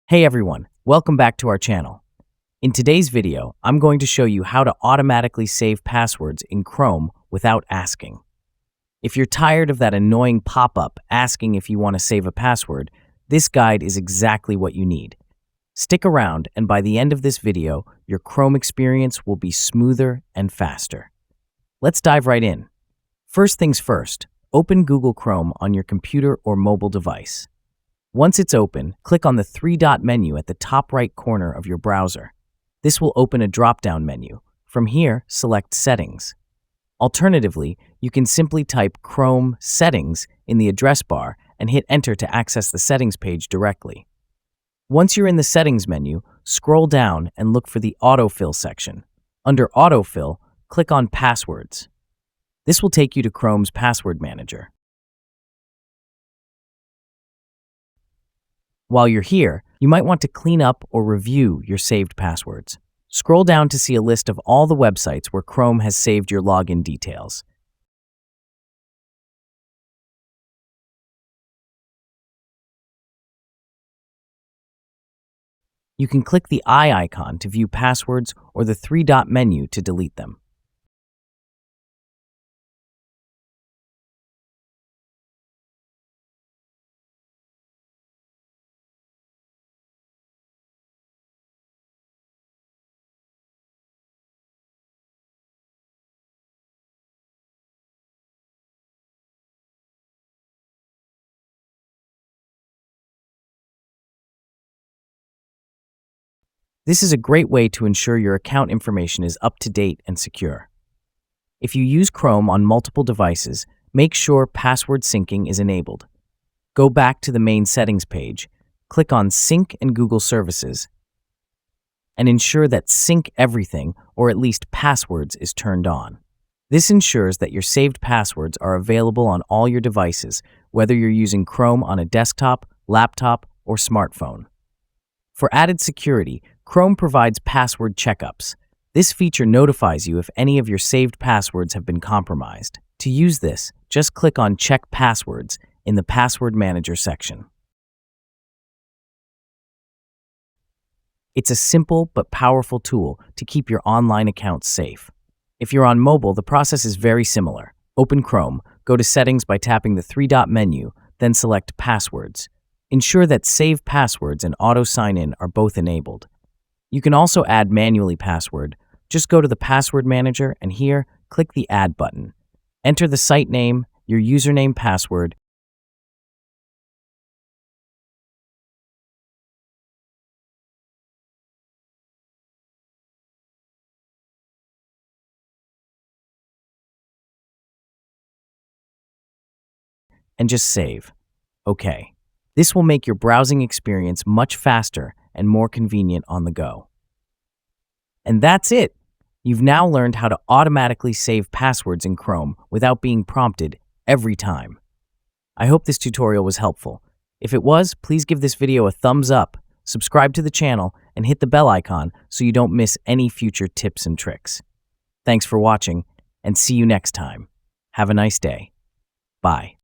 Hey everyone, welcome back to our channel. In today's video, I'm going to show you how to automatically save passwords in Chrome without asking. If you're tired of that annoying pop-up asking if you want to save a password, this guide is exactly what you need. Stick around, and by the end of this video, your Chrome experience will be smoother and faster. Let's dive right in. First things first, open Google Chrome on your computer or mobile device. Once it's open, click on the three-dot menu at the top right corner of your browser. This will open a drop-down menu. From here, select Settings. Alternatively, you can simply type Chrome Settings in the address bar and hit Enter to access the settings page directly. Once you're in the Settings menu, scroll down and look for the Autofill section. Under Autofill, click on Passwords. This will take you to Chrome's Password Manager. While you're here, you might want to clean up or review your saved passwords. Scroll down to see a list of all the websites where Chrome has saved your login details. You can click the eye icon to view passwords or the three-dot menu to delete them. This is a great way to ensure your account information is up to date and secure. If you use Chrome on multiple devices, make sure password syncing is enabled. Go back to the main settings page, click on Sync and Google Services, and ensure that Sync Everything, or at least Passwords, is turned on. This ensures that your saved passwords are available on all your devices, whether you're using Chrome on a desktop, laptop, or smartphone. For added security, Chrome provides password checkups. This feature notifies you if any of your saved passwords have been compromised. To use this, just click on Check Passwords in the Password Manager section. It's a simple but powerful tool to keep your online accounts safe. If you're on mobile, the process is very similar. Open Chrome, go to Settings by tapping the three-dot menu, then select Passwords. Ensure that Save Passwords and Auto Sign In are both enabled. You can also add manually password. Just go to the Password Manager and here, click the Add button. Enter the site name, your username password, and just save. Okay. This will make your browsing experience much faster and more convenient on the go. And that's it! You've now learned how to automatically save passwords in Chrome without being prompted every time. I hope this tutorial was helpful. If it was, please give this video a thumbs up, subscribe to the channel, and hit the bell icon so you don't miss any future tips and tricks. Thanks for watching, and see you next time. Have a nice day. Bye.